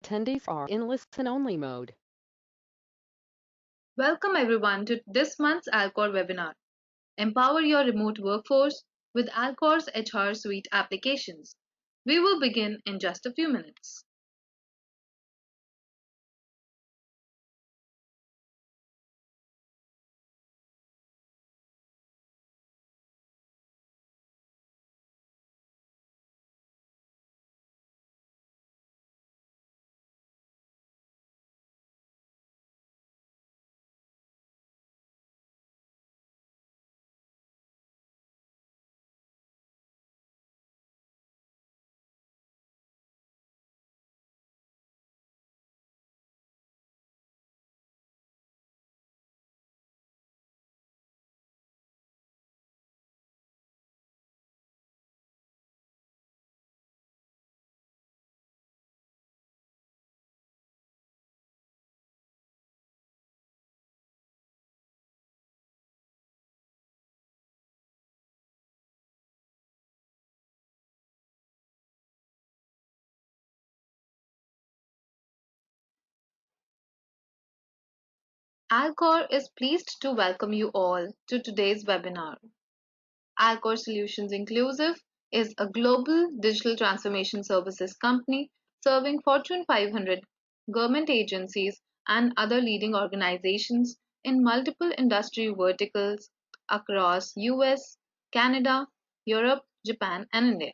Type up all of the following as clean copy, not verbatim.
attendees are in listen-only mode. Welcome everyone to this month's Alcor webinar. Empower your remote workforce with Alcor's HR Suite applications. We will begin in just a few minutes. Alcor is pleased to welcome you all to today's webinar. Alcor Solutions Inclusive is a global digital transformation services company serving Fortune 500 government agencies and other leading organizations in multiple industry verticals across US, Canada, Europe, Japan, and India.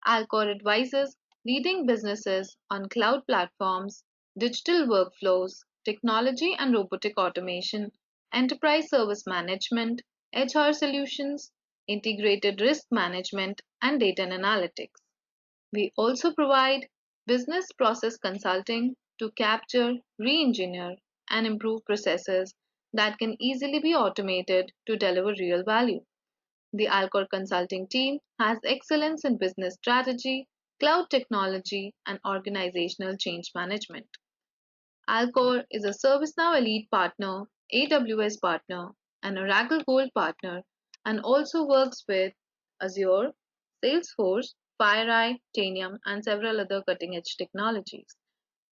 Alcor advises leading businesses on cloud platforms, digital workflows, technology and robotic automation, enterprise service management, HR solutions, integrated risk management, and data and analytics. We also provide business process consulting to capture, re-engineer, and improve processes that can easily be automated to deliver real value. The Alcor consulting team has excellence in business strategy, cloud technology, and organizational change management. Alcor is a ServiceNow Elite Partner, AWS Partner, and Oracle Gold Partner, and also works with Azure, Salesforce, FireEye, Tanium, and several other cutting-edge technologies.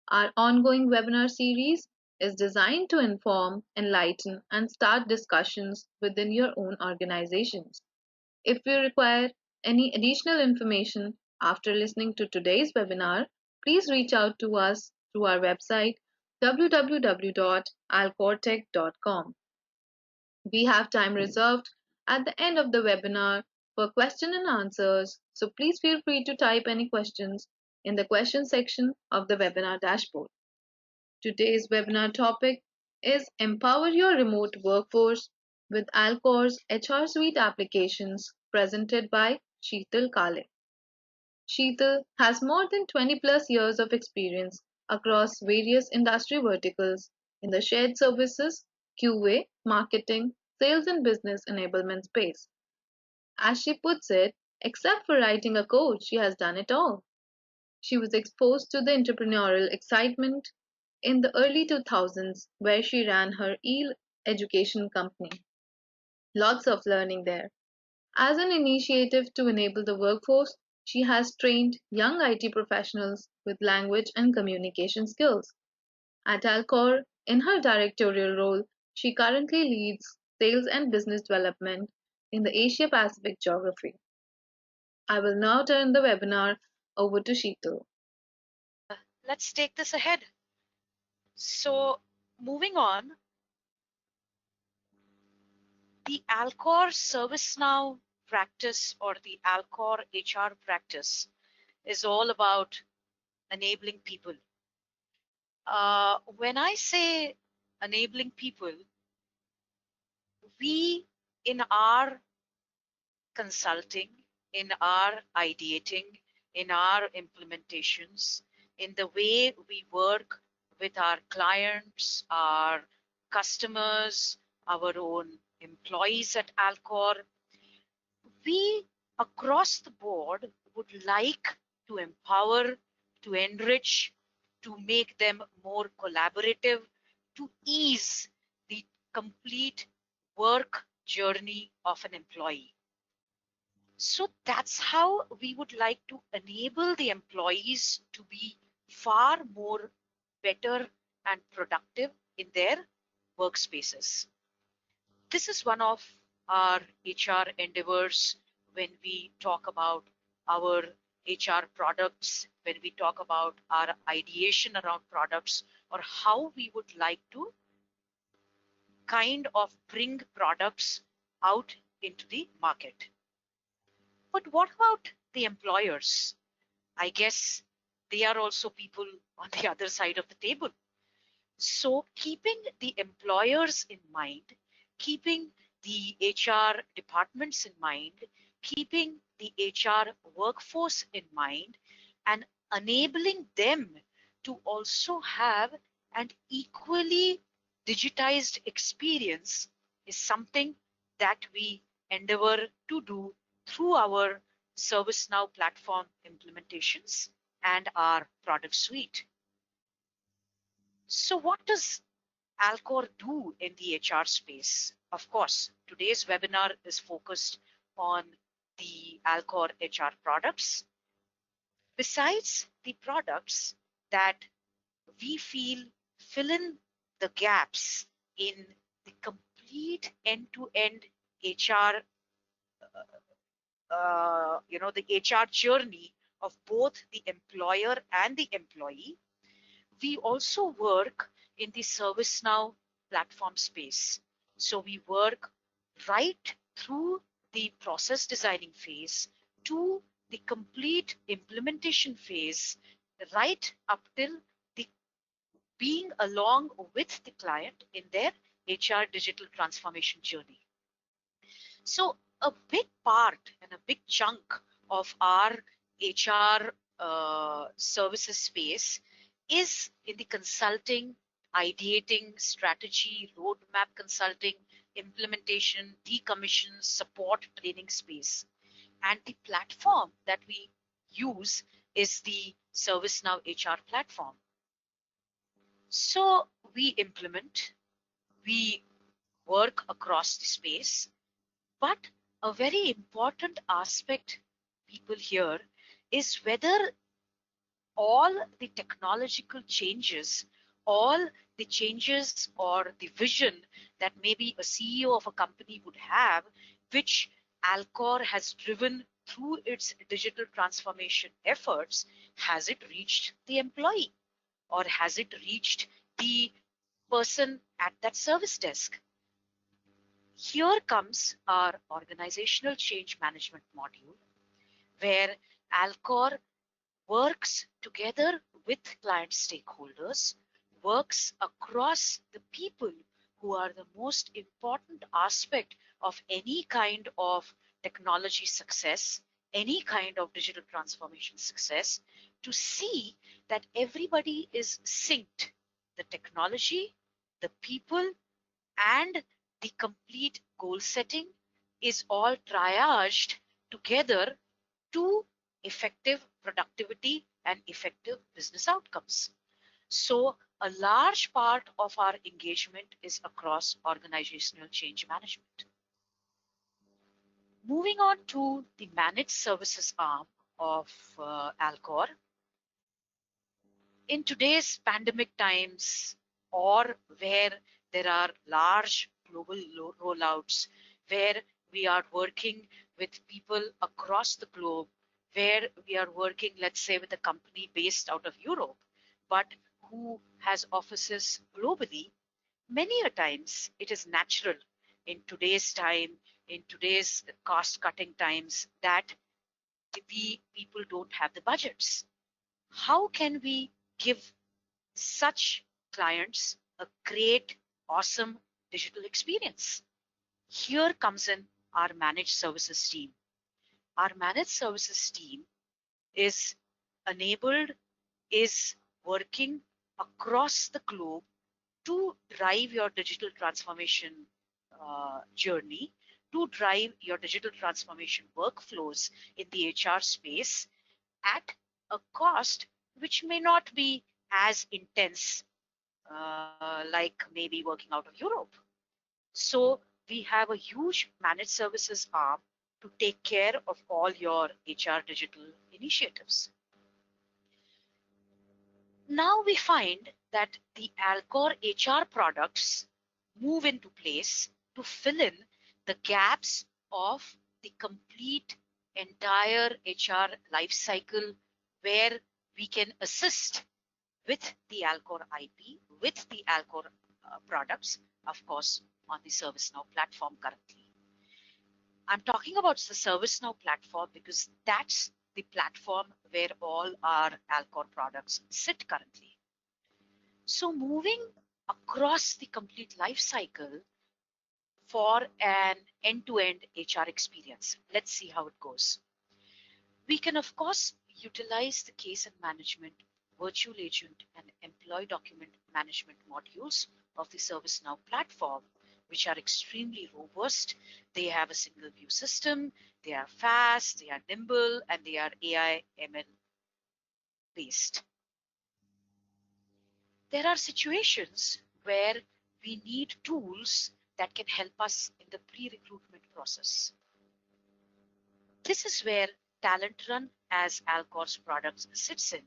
Our ongoing webinar series is designed to inform, enlighten, and start discussions within your own organizations. If you require any additional information after listening to today's webinar, please reach out to us through our website www.alcortech.com. We have time reserved at the end of the webinar for question and answers, so please feel free to type any questions in the question section of the webinar dashboard. Today's webinar topic is Empower Your Remote Workforce with Alcor's HR Suite applications, presented by Sheetal Kale. Sheetal has more than 20 plus years of experience across various industry verticals in the shared services, QA, marketing, sales and business enablement space. As she puts it, except for writing a code, she has done it all. She was exposed to the entrepreneurial excitement in the early 2000s, where she ran her e-education company. Lots of learning there. As an initiative to enable the workforce, she has trained young IT professionals with language and communication skills. At Alcor, in her directorial role, she currently leads sales and business development in the Asia Pacific geography. I will now turn the webinar over to Sheetal. Let's take this ahead. So moving on, the Alcor ServiceNow practice or the Alcor HR practice is all about enabling people. When I say enabling people, we in our consulting, in our ideating, in our implementations, in the way we work with our clients, our customers, our own employees at Alcor, we across the board would like to empower, to enrich, to make them more collaborative, to ease the complete work journey of an employee. So that's how we would like to enable the employees to be far more better and productive in their workspaces. This is one of our HR endeavors when we talk about our HR products, when we talk about our ideation around products, or how we would like to kind of bring products out into the market. But what about the employers? I guess they are also people on the other side of the table. So keeping the employers in mind, keeping the HR departments in mind, keeping the HR workforce in mind, and enabling them to also have an equally digitized experience is something that we endeavor to do through our ServiceNow platform implementations and our product suite. So what does Alcor do in the HR space? Of course, today's webinar is focused on the Alcor HR products. Besides the products that we feel fill in the gaps in the complete end-to-end HR, the HR journey of both the employer and the employee, we also work in the ServiceNow platform space. So we work right through the process designing phase to the complete implementation phase, right up till the being along with the client in their HR digital transformation journey. So a big part and a big chunk of our HR services space is in the consulting, ideating, strategy, roadmap consulting, implementation, decommission, support, training space. And the platform that we use is the ServiceNow HR platform. So we implement, we work across the space, but a very important aspect, people here, is whether all the technological changes, all the changes or the vision that maybe a CEO of a company would have, which Alcor has driven through its digital transformation efforts, has it reached the employee or has it reached the person at that service desk? Here comes our organizational change management module, where Alcor works together with client stakeholders, works across the people who are the most important aspect of any kind of technology success, any kind of digital transformation success, to see that everybody is synced. The technology, the people, and the complete goal setting is all triaged together to effective productivity and effective business outcomes. So a large part of our engagement is across organizational change management. Moving on to the managed services arm of Alcor. In today's pandemic times, or where there are large global rollouts, where we are working with people across the globe, where we are working, let's say, with a company based out of Europe, but who has offices globally, many a times it is natural in today's time, in today's cost-cutting times, that we people don't have the budgets. How can we give such clients a great, awesome digital experience? Here comes in our managed services team. Our managed services team is enabled, is working across the globe to drive your digital transformation journey, to drive your digital transformation workflows in the HR space at a cost which may not be as intense like maybe working out of Europe. So we have a huge managed services arm to take care of all your HR digital initiatives. Now we find that the Alcor HR products move into place to fill in the gaps of the complete entire HR life cycle, where we can assist with the Alcor IP, with the Alcor products, of course, on the ServiceNow platform currently. I'm talking about the ServiceNow platform because that's the platform where all our Alcor products sit currently. So moving across the complete life cycle for an end-to-end HR experience. Let's see how it goes. We can, of course, utilize the case and management, virtual agent, and employee document management modules of the ServiceNow platform, which are extremely robust. They have a single view system, they are fast, they are nimble, and they are AI ML based. There are situations where we need tools that can help us in the pre-recruitment process. This is where TalentRun as Alcor's products sits in,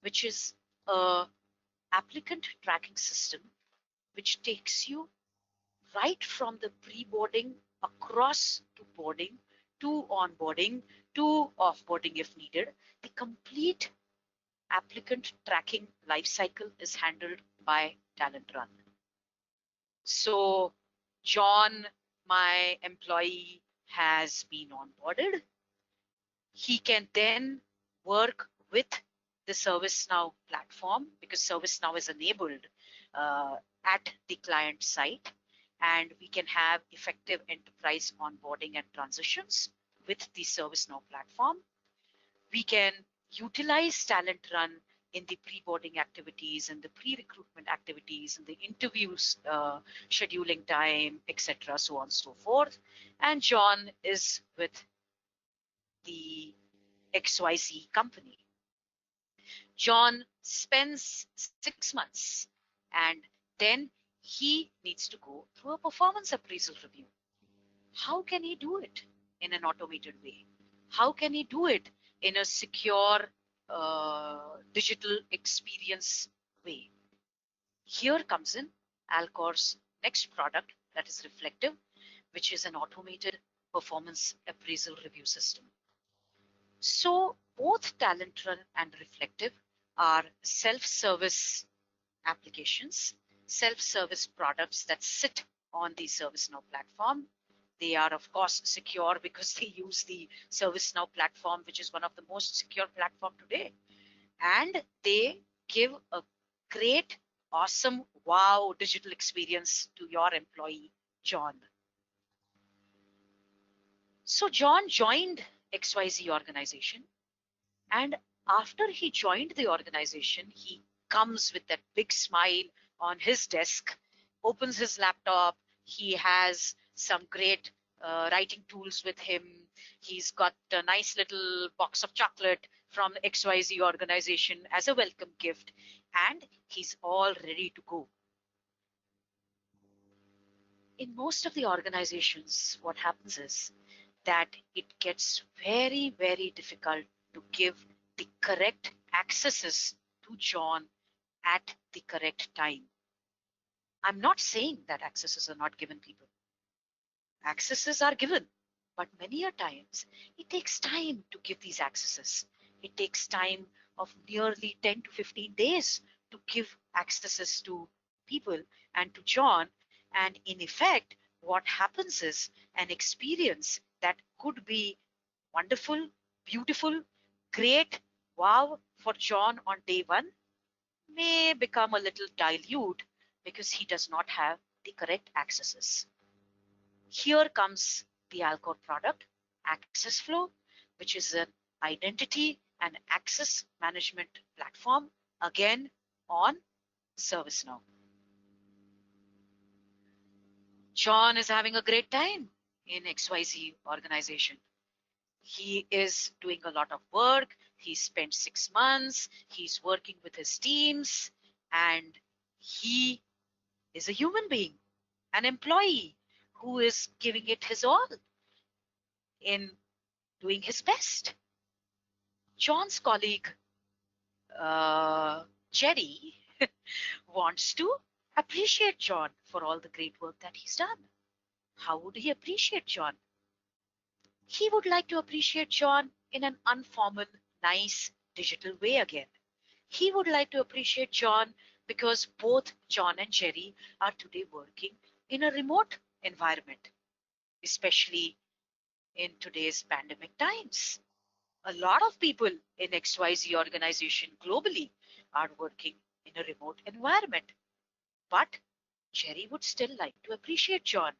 which is a applicant tracking system which takes you right from the pre-boarding across to boarding, to onboarding, to offboarding if needed. The complete applicant tracking lifecycle is handled by TalentRun. So John, my employee, has been onboarded. He can then work with the ServiceNow platform because ServiceNow is enabled at the client site, and we can have effective enterprise onboarding and transitions with the ServiceNow platform. We can utilize TalentRun in the pre-boarding activities and the pre-recruitment activities and the interviews, scheduling time, etc., so on and so forth. And John is with the XYZ company. John spends 6 months and then he needs to go through a performance appraisal review. How can he do it in an automated way? How can he do it in a secure digital experience way? Here comes in Alcor's next product, that is Reflective, which is an automated performance appraisal review system. So both TalentRun and Reflective are self-service applications, self-service products that sit on the ServiceNow platform. They are, of course, secure because they use the ServiceNow platform, which is one of the most secure platforms today. And they give a great, awesome, wow digital experience to your employee, John. So John joined XYZ organization, and after he joined the organization, he comes with that big smile on his desk, opens his laptop. He has some great writing tools with him. He's got a nice little box of chocolate from XYZ organization as a welcome gift, and he's all ready to go. In most of the organizations, what happens is that it gets very, very difficult to give the correct accesses to John at the correct time. I'm not saying that accesses are not given, people. Accesses are given, but many a times it takes time to give these accesses. It takes time of nearly 10 to 15 days to give accesses to people and to John. And in effect, what happens is an experience that could be wonderful, beautiful, great, wow for John on day one may become a little dilute because he does not have the correct accesses. Here comes the Alcor product, ACCESSFLOW, which is an identity and access management platform, again on ServiceNow. John is having a great time in XYZ organization. He is doing a lot of work. He spent 6 months. He's working with his teams, and he is a human being, an employee who is giving it his all in doing his best. John's colleague Jerry wants to appreciate John for all the great work that he's done. How would he appreciate John? He would like to appreciate John in an informal, nice, digital way again. He would like to appreciate John because both John and Jerry are today working in a remote environment, especially in today's pandemic times. A lot of people in XYZ organization globally are working in a remote environment. But Jerry would still like to appreciate John.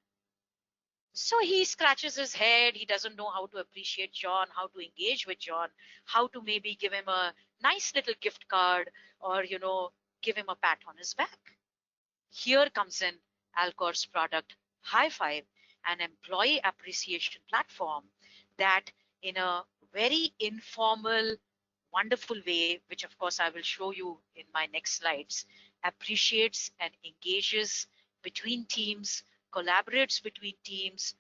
So he scratches his head. He doesn't know how to appreciate John, how to engage with John, how to maybe give him a nice little gift card or, give him a pat on his back. Here comes in Alcor's product, High Five, an employee appreciation platform that in a very informal, wonderful way, which of course I will show you in my next slides, appreciates and engages between teams, collaborates between teams,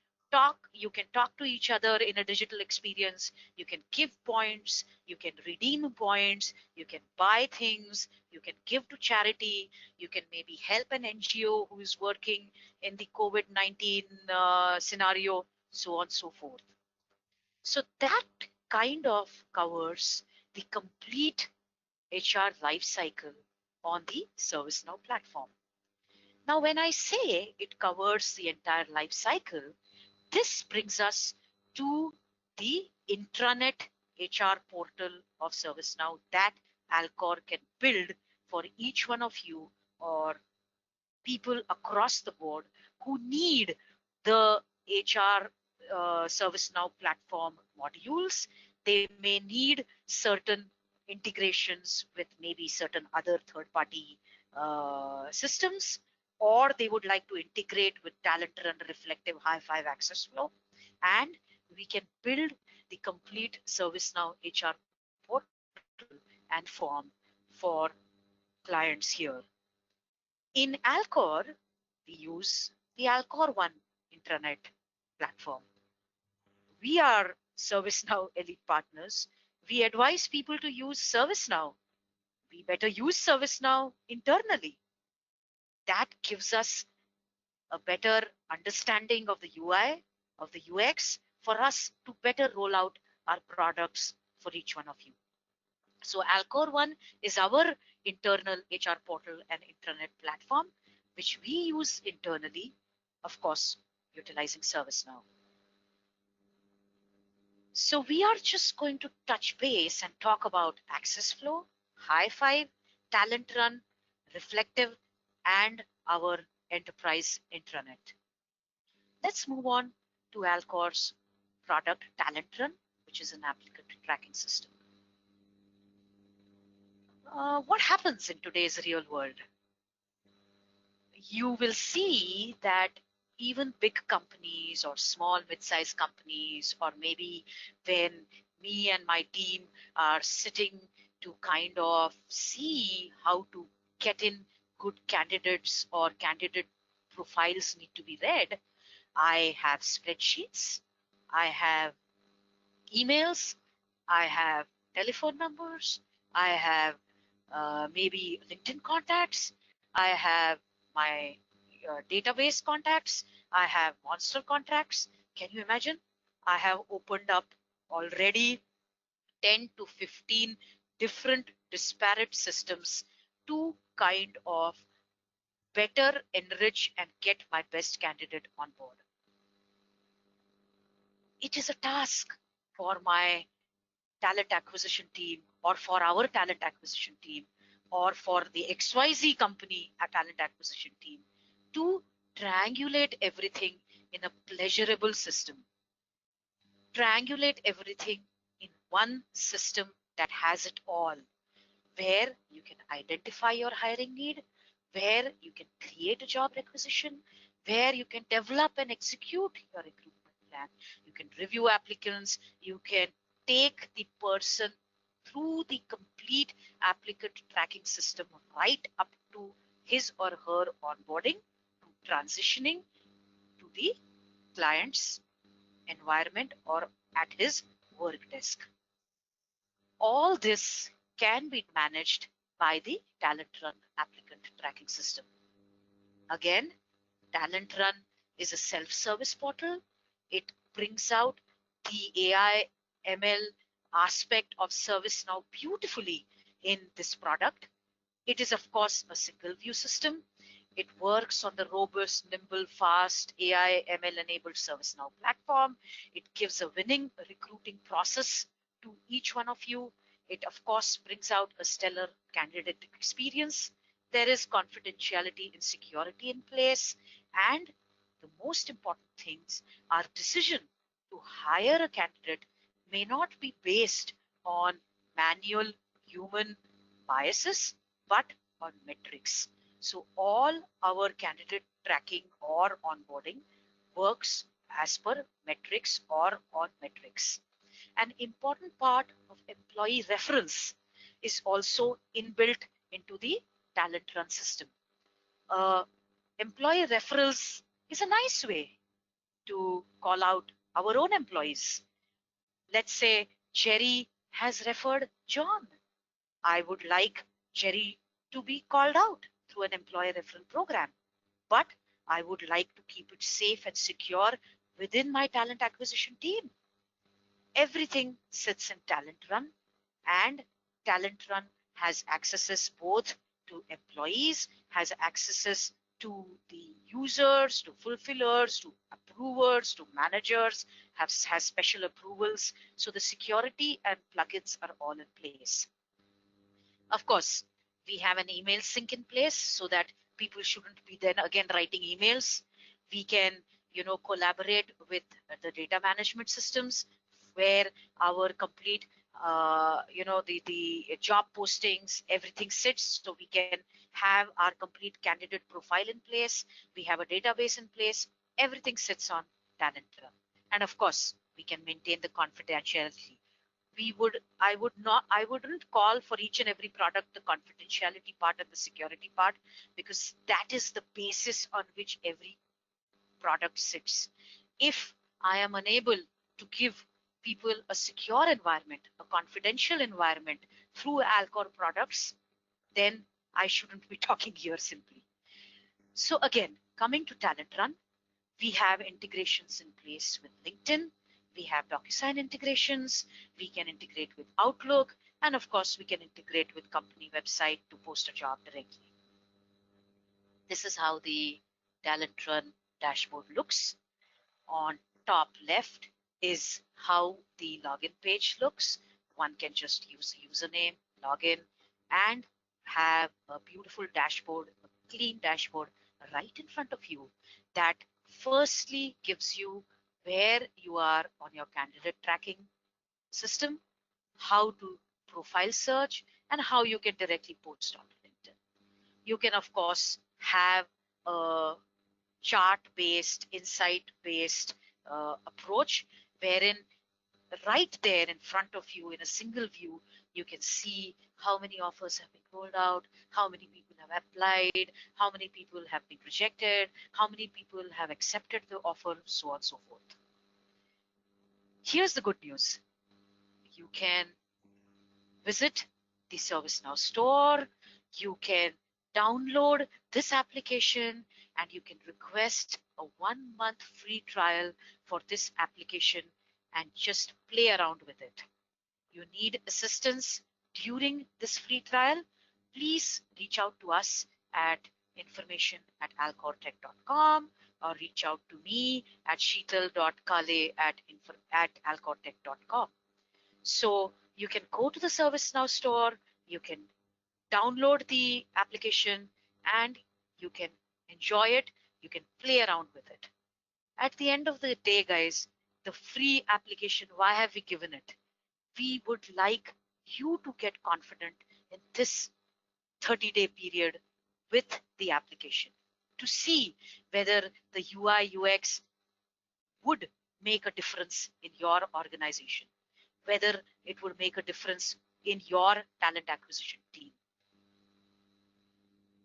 you can talk to each other in a digital experience, you can give points, you can redeem points, you can buy things, you can give to charity, you can maybe help an NGO who is working in the COVID-19 scenario, so on and so forth. So that kind of covers the complete HR lifecycle on the ServiceNow platform. Now, when I say it covers the entire life cycle, this brings us to the intranet HR portal of ServiceNow that Alcor can build for each one of you or people across the board who need the HR ServiceNow platform modules. They may need certain integrations with maybe certain other third-party systems, or they would like to integrate with TalentAun Reflective High Five ACCESSFLOW, and we can build the complete ServiceNow HR portal and form for clients here. In Alcor, we use the Alcor One intranet platform. We are ServiceNow elite partners. We advise people to use ServiceNow. We better use ServiceNow internally. That gives us a better understanding of the UI, of the UX, for us to better roll out our products for each one of you. So Alcor One is our internal HR portal and intranet platform, which we use internally, of course, utilizing ServiceNow. So we are just going to touch base and talk about ACCESSFLOW, High Five, TalentAun, Reflective, and our enterprise intranet. Let's move on to Alcor's product, TalentAun, which is an applicant tracking system. What happens in today's real world? You will see that even big companies or small mid-sized companies, or maybe when me and my team are sitting to kind of see how to get in good candidates or candidate profiles need to be read, I have spreadsheets, I have emails, I have telephone numbers, I have maybe LinkedIn contacts, I have my database contacts, I have monster contracts. Can you imagine? I have opened up already 10 to 15 different disparate systems to kind of better enrich and get my best candidate on board. It is a task for my talent acquisition team, or for our talent acquisition team, or for the XYZ company talent acquisition team to triangulate everything in a pleasurable system. Triangulate everything in one system that has it all, where you can identify your hiring need, where you can create a job requisition, where you can develop and execute your recruitment plan. You can review applicants, you can take the person through the complete applicant tracking system right up to his or her onboarding, to transitioning to the client's environment or at his work desk. All this can be managed by the TalentRun applicant tracking system. Again, TalentRun is a self-service portal. It brings out the AI ML aspect of ServiceNow beautifully in this product. It is, of course, a single view system. It works on the robust, nimble, fast AI ML enabled ServiceNow platform. It gives a winning recruiting process to each one of you. It, of course, brings out a stellar candidate experience. There is confidentiality and security in place. And the most important things, our decision to hire a candidate may not be based on manual human biases, but on metrics. So all our candidate tracking or onboarding works as per metrics or on metrics. An important part of employee reference is also inbuilt into the TalentRun system. Employee referrals is a nice way to call out our own employees. Let's say Jerry has referred John. I would like Jerry to be called out through an employee referral program, but I would like to keep it safe and secure within my talent acquisition team. Everything sits in TalentRun, and TalentRun has accesses both to employees, has accesses to the users, to fulfillers, to approvers, to managers, has special approvals. So the security and plugins are all in place. Of course, we have an email sync in place so that people shouldn't be then again writing emails. We can, collaborate with the data management systems where our complete, the job postings, everything sits. So we can have our complete candidate profile in place. We have a database in place. Everything sits on TalentRun. And of course, we can maintain the confidentiality. I wouldn't call for each and every product the confidentiality part and the security part, because that is the basis on which every product sits. If I am unable to give people a secure environment, a confidential environment through Alcor products, then I shouldn't be talking here simply. So again, coming to TalentRun, we have integrations in place with LinkedIn. We have DocuSign integrations. We can integrate with Outlook. And of course, we can integrate with company website to post a job directly. This is how the TalentRun dashboard looks. On top left is how the login page looks. One can just use a username, login, and have a beautiful dashboard, a clean dashboard right in front of you that firstly gives you where you are on your candidate tracking system, how to profile search, and how you can directly post on LinkedIn. You can, of course, have a chart-based, insight-based approach wherein right there in front of you in a single view, you can see how many offers have been rolled out, how many people have applied, how many people have been rejected, how many people have accepted the offer, so on and so forth. Here's the good news. You can visit the ServiceNow store, you can download this application, and you can request a 1-month free trial for this application and just play around with it. You need assistance during this free trial, please reach out to us at information@alcortech.com or reach out to me at sheetal.kale at alcortech.com. So you can go to the ServiceNow store, you can download the application, and you can enjoy it. You can play around with it. At the end of the day, guys, the free application, why have we given it? We would like you to get confident in this 30-day period with the application to see whether the UI UX would make a difference in your organization, whether it would make a difference in your talent acquisition team.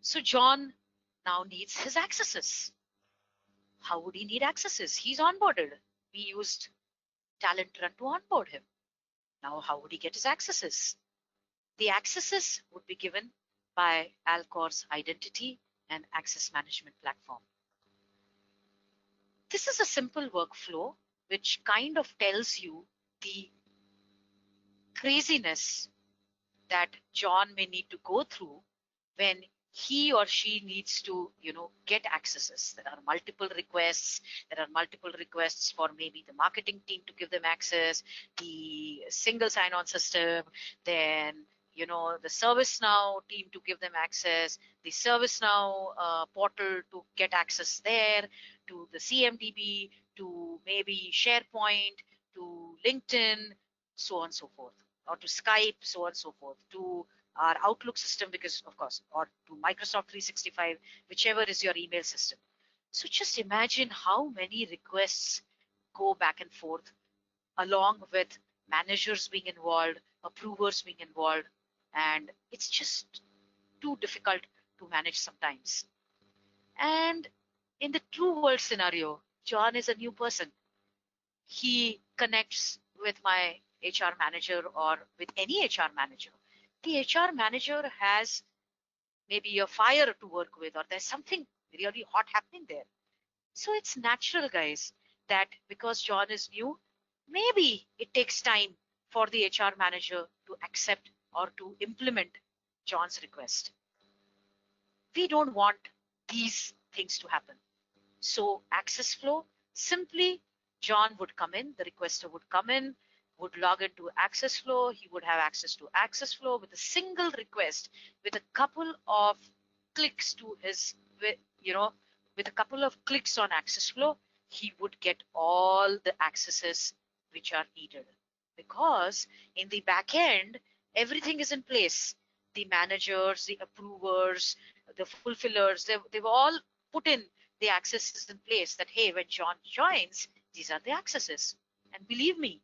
So John now needs his accesses. How would he need accesses? He's onboarded. We used TalentRun to onboard him. Now, how would he get his accesses? The accesses would be given by Alcor's identity and access management platform. This is a simple workflow which kind of tells you the craziness that John may need to go through when he or she needs to, get accesses. There are multiple requests. There are multiple requests for maybe the marketing team to give them access, the single sign-on system, then the ServiceNow team to give them access, the ServiceNow portal to get access there, to the CMDB, to maybe SharePoint, to LinkedIn, so on and so forth, or to Skype, so on and so forth, to our Outlook system, because of course, or to Microsoft 365, whichever is your email system. So just imagine how many requests go back and forth, along with managers being involved, approvers being involved, and it's just too difficult to manage sometimes. And in the true world scenario, John is a new person. He connects with my HR manager or with any HR manager. The HR manager has maybe a fire to work with, or there's something really hot happening there. So it's natural, guys, that because John is new, maybe it takes time for the HR manager to accept or to implement John's request. We don't want these things to happen. So ACCESSFLOW, simply John would come in, the requester would come in, would log into ACCESSFLOW. He would have access to ACCESSFLOW with a single request, with a couple of clicks to his, with a couple of clicks on ACCESSFLOW, he would get all the accesses which are needed. Because in the back end, everything is in place. The managers, the approvers, the fulfillers, they've all put in the accesses in place that, hey, when John joins, these are the accesses. And believe me,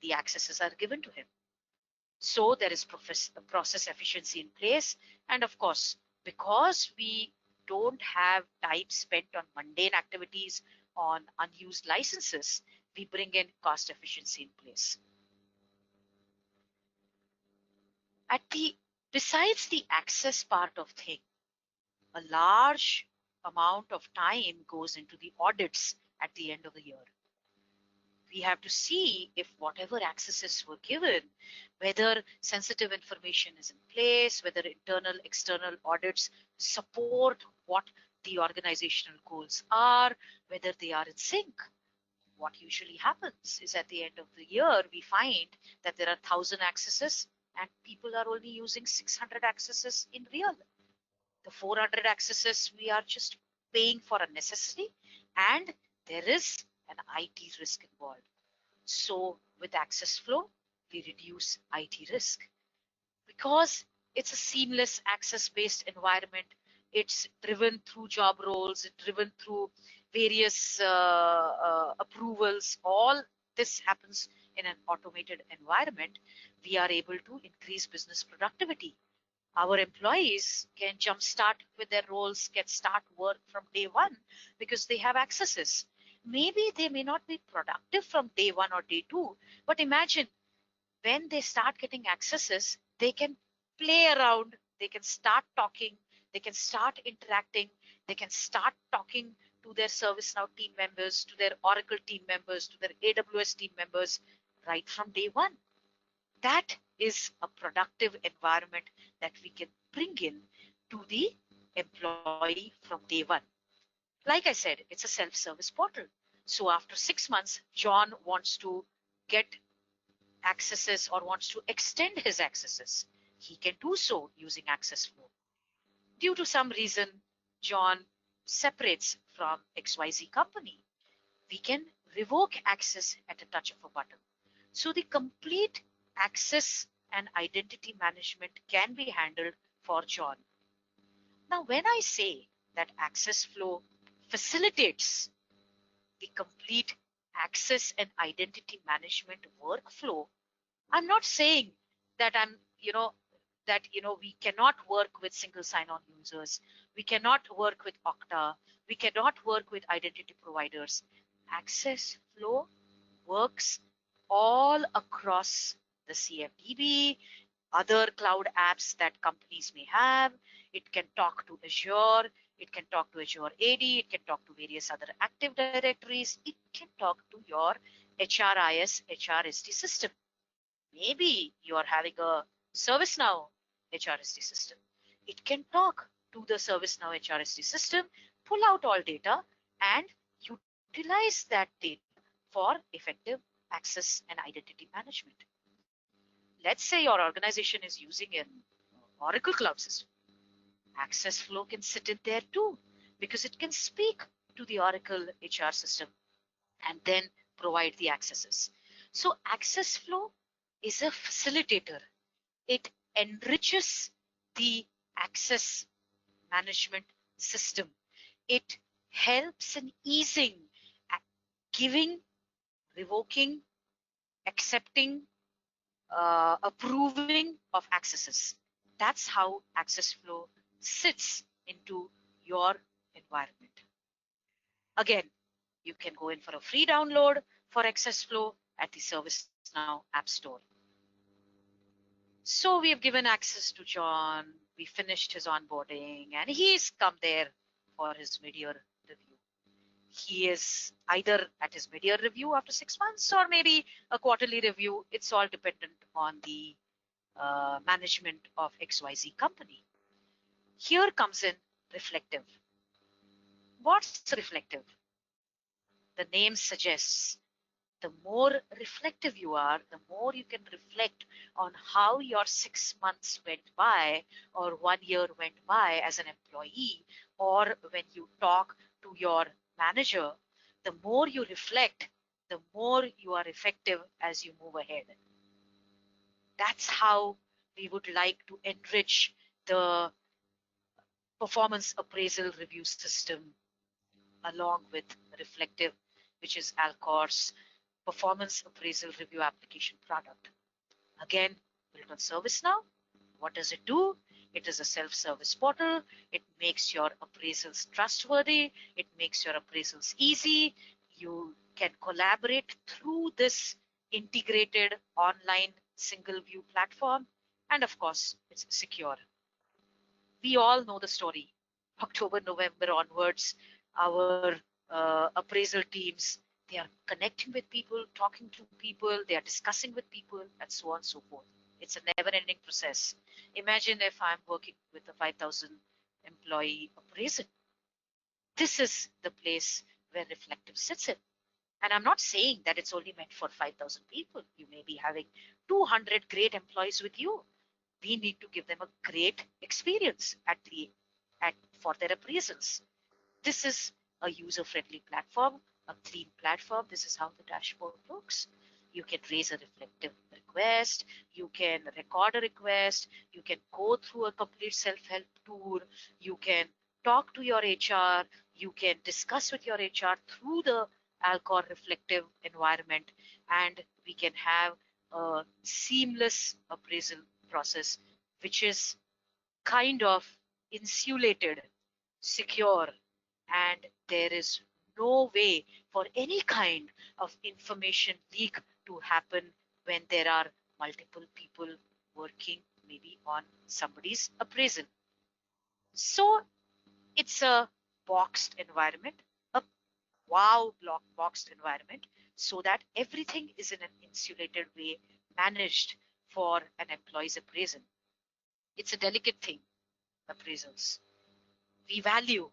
the accesses are given to him. So there is process efficiency in place. And of course, because we don't have time spent on mundane activities, on unused licenses, we bring in cost efficiency in place. Besides the access part of thing, a large amount of time goes into the audits at the end of the year. We have to see if whatever accesses were given, whether sensitive information is in place, whether internal, external audits support what the organizational goals are, whether they are in sync. What usually happens is at the end of the year, we find that there are 1,000 accesses and people are only using 600 accesses in real. The 400 accesses, we are just paying for a necessity, and there is an IT risk involved. So with ACCESSFLOW, we reduce IT risk because it's a seamless access-based environment. It's driven through job roles, it's driven through various approvals. All this happens in an automated environment. We are able to increase business productivity. Our employees can jumpstart with their roles, can start work from day one because they have accesses. Maybe they may not be productive from day one or day two, but imagine when they start getting accesses, they can play around, they can start talking, they can start interacting, they can start talking to their ServiceNow team members, to their Oracle team members, to their AWS team members right from day one. That is a productive environment that we can bring in to the employee from day one. Like I said, it's a self-service portal. So after 6 months, John wants to get accesses or wants to extend his accesses. He can do so using ACCESSFLOW. Due to some reason, John separates from XYZ company. We can revoke access at a touch of a button. So the complete access and identity management can be handled for John. Now, when I say that ACCESSFLOW facilitates the complete access and identity management workflow, I'm not saying that we cannot work with single sign-on users. We cannot work with Okta. We cannot work with identity providers. ACCESSFLOW works all across the CMDB, other cloud apps that companies may have. It can talk to Azure. It can talk to Azure AD. It can talk to various other Active Directories. It can talk to your HRIS, HRSD system. Maybe you are having a ServiceNow HRSD system. It can talk to the ServiceNow HRSD system, pull out all data, and utilize that data for effective access and identity management. Let's say your organization is using an Oracle cloud system. ACCESSFLOW can sit in there too, because it can speak to the Oracle HR system and then provide the accesses. So ACCESSFLOW is a facilitator. It enriches the access management system. It helps in easing, giving, revoking, accepting, approving of accesses. That's how ACCESSFLOW sits into your environment. Again, you can go in for a free download for ACCESSFLOW at the ServiceNow App Store. So we have given access to John. We finished his onboarding and he's come there for his mid-year review. He is either at his mid-year review after 6 months or maybe a quarterly review. It's all dependent on the management of XYZ company. Here comes in reflective. What's reflective? The name suggests the more reflective you are, the more you can reflect on how your 6 months went by or 1 year went by as an employee, or when you talk to your manager, the more you reflect, the more you are effective as you move ahead. That's how we would like to enrich the performance appraisal review system along with reflective, which is Alcor's performance appraisal review application product. Again, built on ServiceNow. What does it do? It is a self-service portal. It makes your appraisals trustworthy. It makes your appraisals easy. You can collaborate through this integrated online single view platform. And of course, it's secure. We all know the story. October, November onwards, our appraisal teams, they are connecting with people, talking to people, they are discussing with people, and so on and so forth. It's a never-ending process. Imagine if I'm working with a 5,000 employee appraisal. This is the place where reflective sits in. And I'm not saying that it's only meant for 5,000 people. You may be having 200 great employees with you. We need to give them a great experience for their appraisals. This is a user-friendly platform, a clean platform. This is how the dashboard looks. You can raise a reflective request. You can record a request. You can go through a complete self-help tour. You can talk to your HR. You can discuss with your HR through the Alcor reflective environment, and we can have a seamless appraisal process, which is kind of insulated, secure, and there is no way for any kind of information leak to happen when there are multiple people working maybe on somebody's appraisal. So it's a boxed environment, a wow block boxed environment, so that everything is in an insulated way managed for an employee's appraisal. It's a delicate thing, appraisals. We value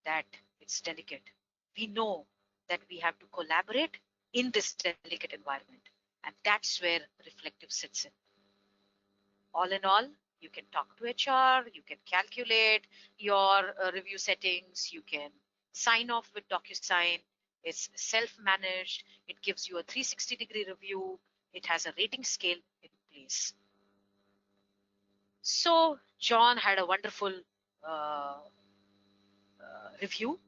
that it's delicate. We know that we have to collaborate in this delicate environment, and that's where reflective sits in. All in all, you can talk to HR, you can calculate your review settings, you can sign off with DocuSign. It's self-managed. It gives you a 360-degree review. It has a rating scale in place. So John had a wonderful review.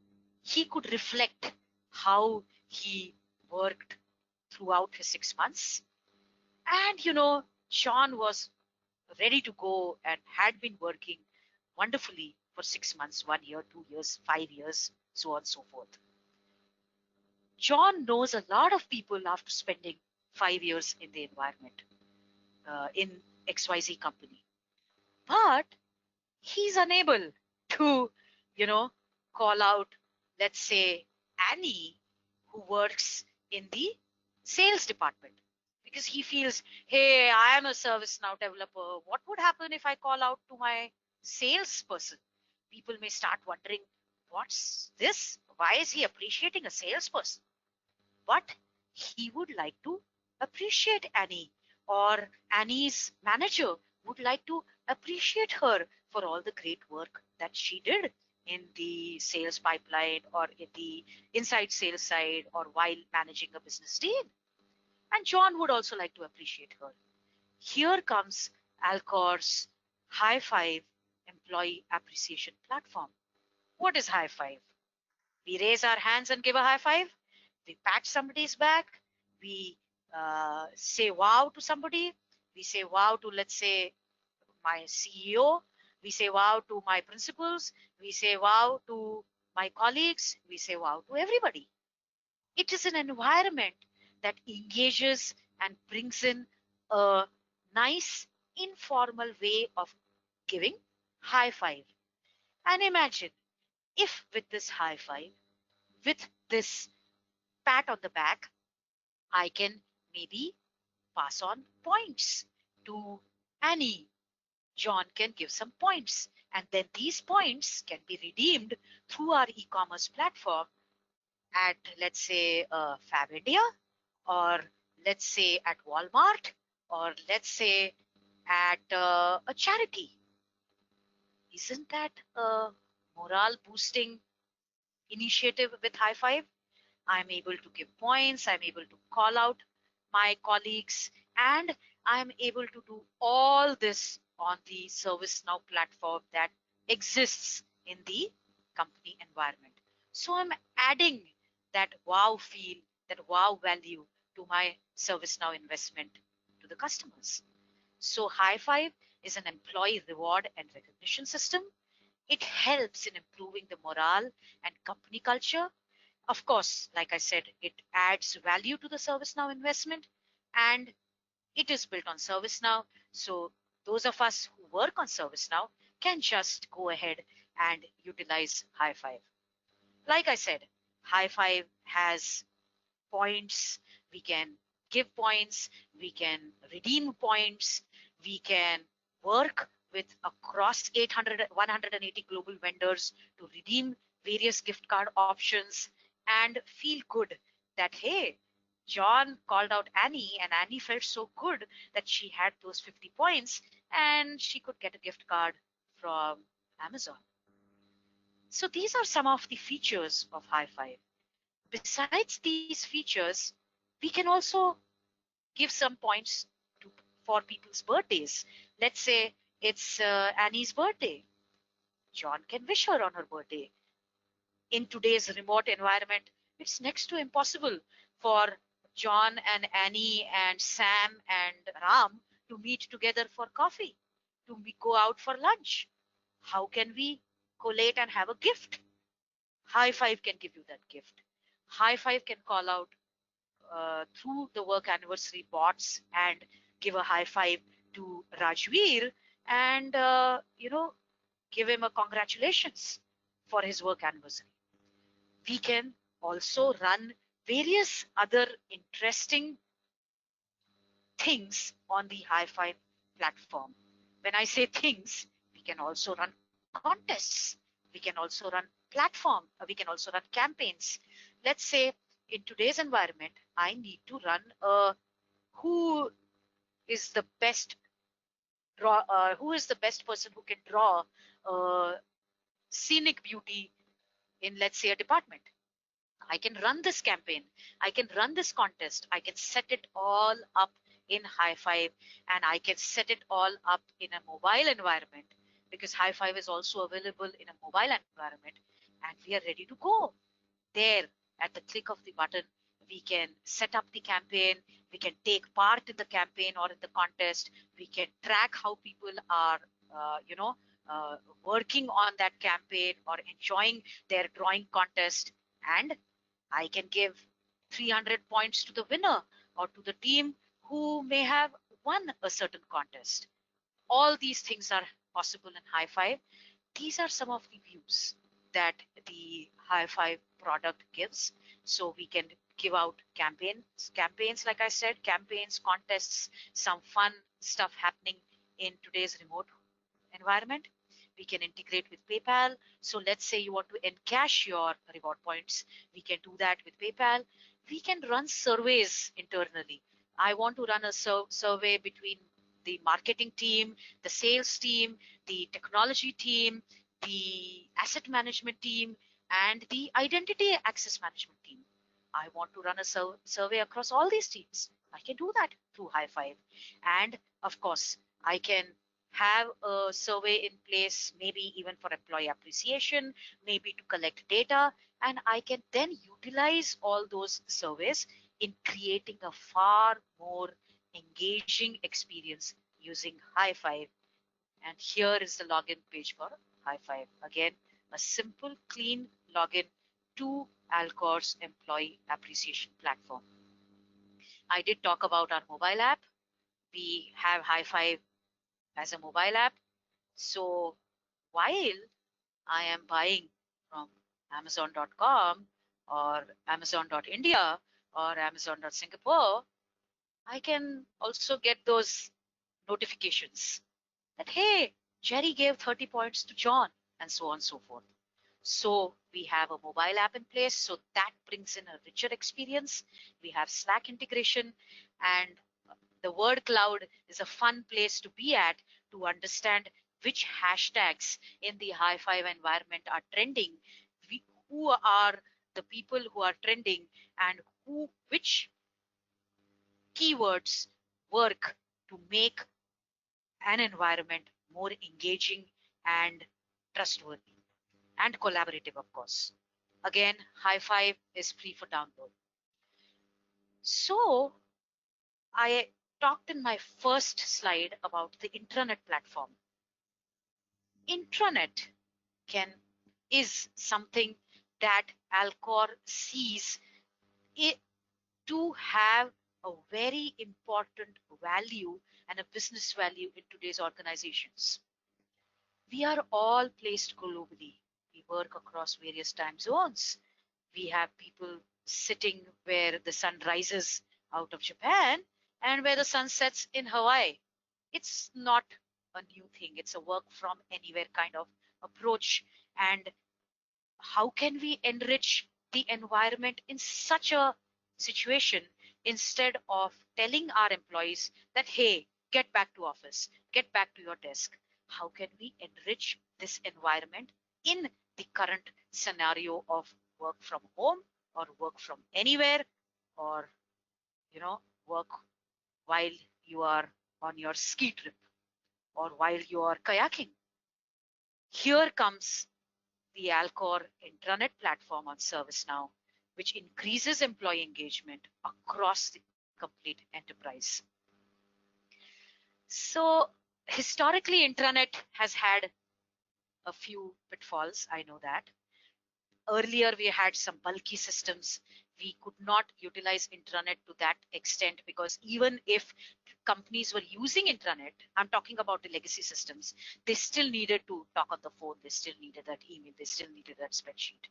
He could reflect how he worked throughout his 6 months. And, John was ready to go and had been working wonderfully for 6 months, 1 year, 2 years, 5 years, so on and so forth. John knows a lot of people after spending 5 years in the environment, in XYZ company. But he's unable to, call out, let's say, Annie, who works in the sales department, because he feels, hey, I am a ServiceNow developer. What would happen if I call out to my salesperson? People may start wondering, what's this? Why is he appreciating a salesperson? But he would like to appreciate Annie, or Annie's manager would like to appreciate her for all the great work that she did in the sales pipeline or in the inside sales side or while managing a business team. And John would also like to appreciate her. Here comes Alcor's High Five employee appreciation platform. What is High Five? We raise our hands and give a high five. We pat somebody's back. We say wow to somebody. We say wow to, let's say, my CEO. We say wow to my principals. We say wow to my colleagues. We say wow to everybody. It is an environment that engages and brings in a nice informal way of giving high five. And imagine if with this high five, with this pat on the back, I can maybe pass on points to Annie. John can give some points, and then these points can be redeemed through our e-commerce platform at, let's say, Fab India, or let's say at Walmart, or let's say at a charity. Isn't that a morale boosting initiative with high five? I'm able to give points, I'm able to call out my colleagues, and I'm able to do all this on the ServiceNow platform that exists in the company environment. So I'm adding that wow feel, that wow value to my ServiceNow investment to the customers. So High Five is an employee reward and recognition system. It helps in improving the morale and company culture. Of course, like I said, it adds value to the ServiceNow investment, and it is built on ServiceNow. So those of us who work on ServiceNow can just go ahead and utilize High Five. Like I said, High Five has points. We can give points. We can redeem points. We can work with across 180 global vendors to redeem various gift card options and feel good that, hey, John called out Annie and Annie felt so good that she had those 50 points and she could get a gift card from Amazon. So these are some of the features of High Five. Besides these features, we can also give some points for people's birthdays. Let's say it's Annie's birthday. John can wish her on her birthday. In today's remote environment, it's next to impossible for John and Annie and Sam and Ram to meet together for coffee, to go out for lunch. How can we collate and have a gift? High Five can give you that gift. High Five can call out through the work anniversary bots and give a high five to Rajveer and give him a congratulations for his work anniversary. We can also run various other interesting things on the High Five platform. When I say things, we can also run contests. We can also run platform. We can also run campaigns. Let's say in today's environment, I need to run who is the best person who can draw scenic beauty in, let's say, a department. I can run this campaign. I can run this contest. I can set it all up in High Five, and I can set it all up in a mobile environment, because High Five is also available in a mobile environment, and we are ready to go. There, at the click of the button, we can set up the campaign. We can take part in the campaign or in the contest. We can track how people are, working on that campaign or enjoying their drawing contest. And I can give 300 points to the winner or to the team who may have won a certain contest. all these things are possible in High5. These are some of the views that the High5 product gives. So we can give out campaigns, like I said, campaigns, contests, some fun stuff happening in today's remote environment. We can integrate with PayPal. So let's say you want to encash your reward points. We can do that with PayPal. We can run surveys internally. I want to run a survey between the marketing team, the sales team, the technology team, the asset management team, and the identity access management team. I want to run a survey across all these teams. I can do that through High5. And of course, I can have a survey in place, maybe even for employee appreciation, maybe to collect data, and I can then utilize all those surveys in creating a far more engaging experience using High5. And here is the login page for High5. Again, a simple, clean login to Alcor's employee appreciation platform. I did talk about our mobile app. We have High5 as a mobile app. So while I am buying from Amazon.com or Amazon.India or Amazon.Singapore, I can also get those notifications that, hey, Jerry gave 30 points to John, and so on and so forth. So we have a mobile app in place, so that brings in a richer experience. We have Slack integration, and the word cloud is a fun place to be at to understand which hashtags in the High5 environment are trending, who are the people who are trending, and which keywords work to make an environment more engaging and trustworthy and collaborative, of course. Again, High5 is free for download. So I talked in my first slide about the intranet platform. Intranet is something that Alcor sees it to have a very important value and a business value in today's organizations. We are all placed globally. We work across various time zones. We have people sitting where the sun rises out of Japan and where the sun sets in Hawaii. It's not a new thing. It's a work from anywhere kind of approach. And how can we enrich the environment in such a situation instead of telling our employees that, hey, get back to office, get back to your desk? How can we enrich this environment in the current scenario of work from home or work from anywhere, or work while you are on your ski trip or while you are kayaking? Here comes the Alcor intranet platform on ServiceNow, which increases employee engagement across the complete enterprise. So historically, intranet has had a few pitfalls. I know that. Earlier, we had some bulky systems. We could not utilize intranet to that extent, because even if companies were using intranet, I'm talking about the legacy systems, they still needed to talk on the phone, they still needed that email, they still needed that spreadsheet.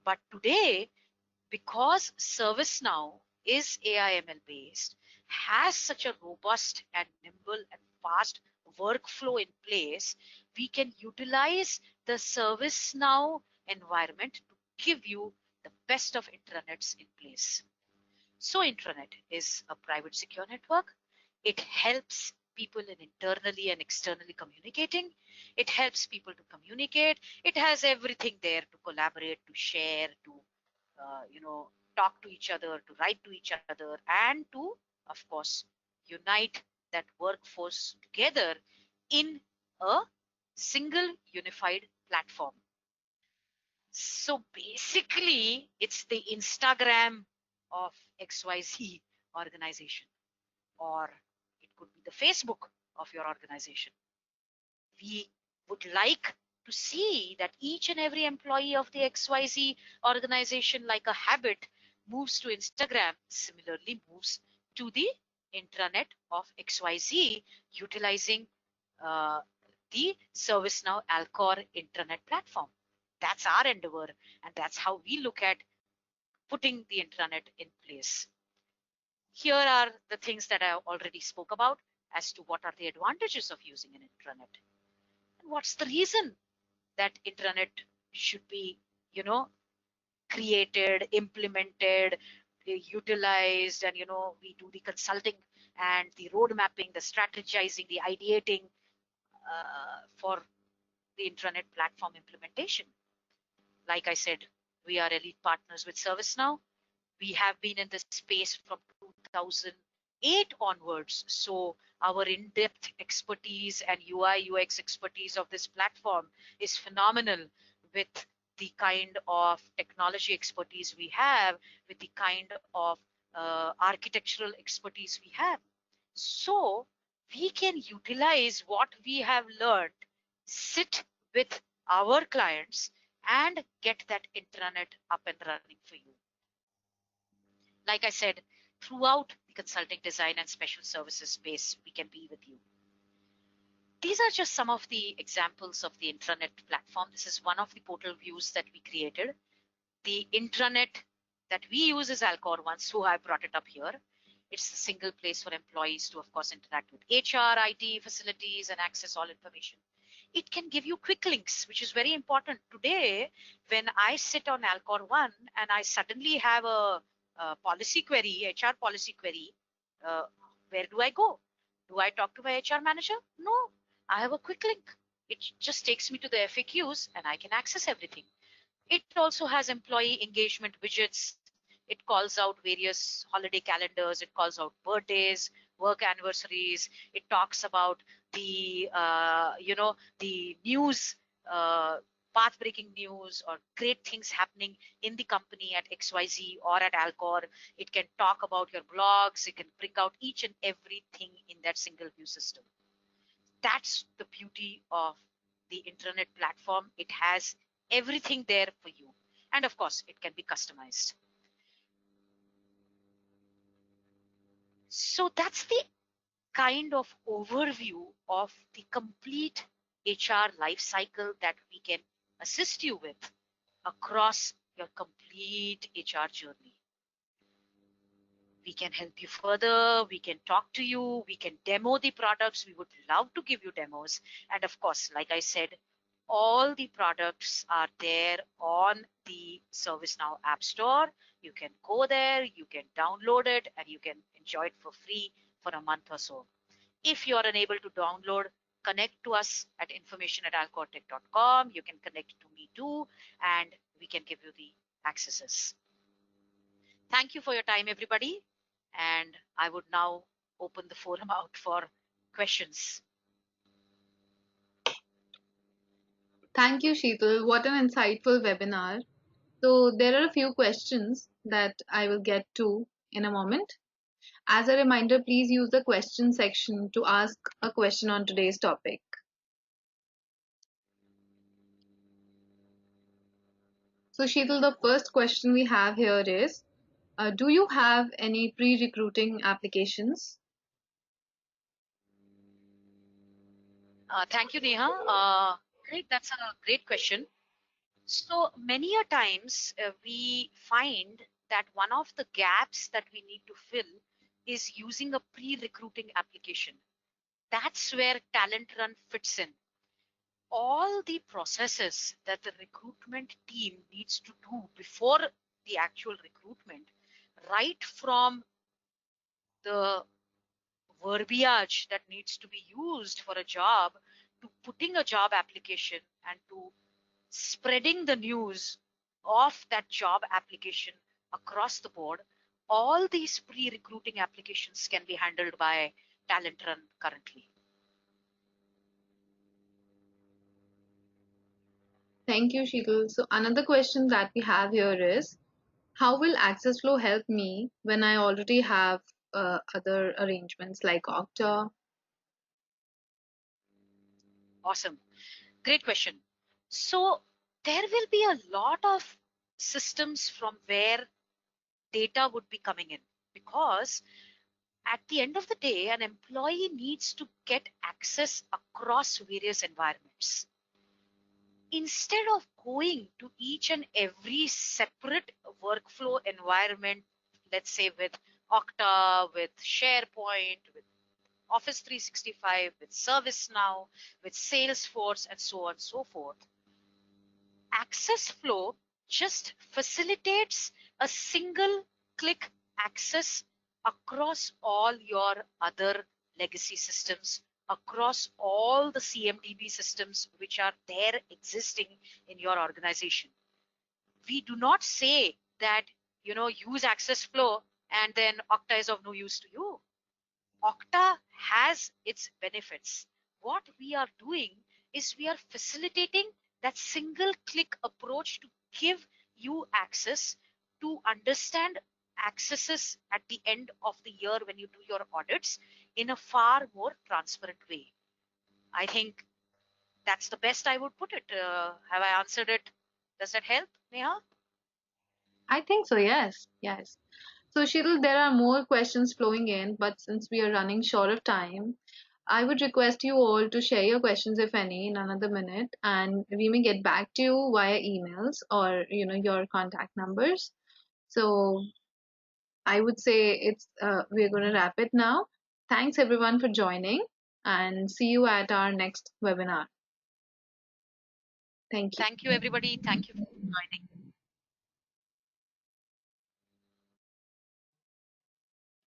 But today, because ServiceNow is AI ML based, has such a robust and nimble and fast workflow in place, we can utilize the ServiceNow environment to give you the best of intranets in place. So intranet is a private secure network. It helps people in internally and externally communicating. It helps people to communicate. It has everything there to collaborate, to share, to talk to each other, to write to each other, and to, of course, unite that workforce together in a single unified platform. So basically, it's the Instagram of XYZ organization, or it could be the Facebook of your organization. We would like to see that each and every employee of the XYZ organization, like a habit, moves to Instagram, similarly moves to the intranet of XYZ, utilizing the ServiceNow Alcor intranet platform. That's our endeavor, and that's how we look at putting the intranet in place. Here are the things that I already spoke about as to what are the advantages of using an intranet. And what's the reason that intranet should be, created, implemented, utilized, and we do the consulting and the road mapping, the strategizing, the ideating for the intranet platform implementation. Like I said, we are elite partners with ServiceNow. We have been in this space from 2008 onwards. So our in-depth expertise and UI UX expertise of this platform is phenomenal, with the kind of technology expertise we have, with the kind of architectural expertise we have. So we can utilize what we have learned, sit with our clients, and get that intranet up and running for you. Like I said, throughout the consulting, design, and special services space, we can be with you. These are just some of the examples of the intranet platform. This is one of the portal views that we created. The intranet that we use is Alcor One, so I brought it up here. It's a single place for employees to, of course, interact with HR, IT, facilities, and access all information. It can give you quick links, which is very important. Today, when I sit on Alcor One and I suddenly have a policy query, HR policy query, where do I go? Do I talk to my HR manager? No, I have a quick link. It just takes me to the FAQs and I can access everything. It also has employee engagement widgets. It calls out various holiday calendars. It calls out birthdays, work anniversaries. It talks about the, the news, path-breaking news or great things happening in the company at XYZ or at Alcor. It can talk about your blogs. It can bring out each and everything in that single view system. That's the beauty of the intranet platform. It has everything there for you. And of course, it can be customized. So that's the kind of overview of the complete HR lifecycle that we can assist you with across your complete HR journey. We can help you further. We can talk to you. We can demo the products. We would love to give you demos. And of course, like I said, all the products are there on the ServiceNow App Store. You can go there, you can download it, and you can enjoy it for free for a month or so. If you are unable to download, connect to us at information@alcortech.com. You can connect to me too, and we can give you the accesses. Thank you for your time, everybody. And I would now open the forum out for questions. Thank you, Sheetal. What an insightful webinar. So there are a few questions that I will get to in a moment. As a reminder, please use the question section to ask a question on today's topic. So Sheetal, the first question we have here is, do you have any pre-recruiting applications? Thank you, Neha. Great, that's a great question. So many a times we find that one of the gaps that we need to fill is using a pre-recruiting application. That's where TalentRun fits in. All the processes that the recruitment team needs to do before the actual recruitment, right from the verbiage that needs to be used for a job, to putting a job application and to spreading the news of that job application across the board, all these pre-recruiting applications can be handled by TalentRun currently. Thank you, Sheetal. So another question that we have here is, how will ACCESSFLOW help me when I already have other arrangements like Okta? Awesome. Great question. So there will be a lot of systems from where data would be coming in, because at the end of the day, an employee needs to get access across various environments. Instead of going to each and every separate workflow environment, let's say with Okta, with SharePoint, with Office 365, with ServiceNow, with Salesforce, and so on and so forth, ACCESSFLOW just facilitates a single click access across all your other legacy systems, across all the CMDB systems which are there existing in your organization. We do not say that, use ACCESSFLOW and then Okta is of no use to you. Okta has its benefits. What we are doing is we are facilitating that single click approach to give you access to understand accesses at the end of the year when you do your audits in a far more transparent way. I think that's the best I would put it. Have I answered it? Does that help, Neha? I think so, yes. Yes. So, Sheetal, there are more questions flowing in, but since we are running short of time, I would request you all to share your questions, if any, in another minute, and we may get back to you via emails or your contact numbers. So, I would say we're going to wrap it now. Thanks everyone for joining, and see you at our next webinar. Thank you. Thank you, everybody. Thank you for joining.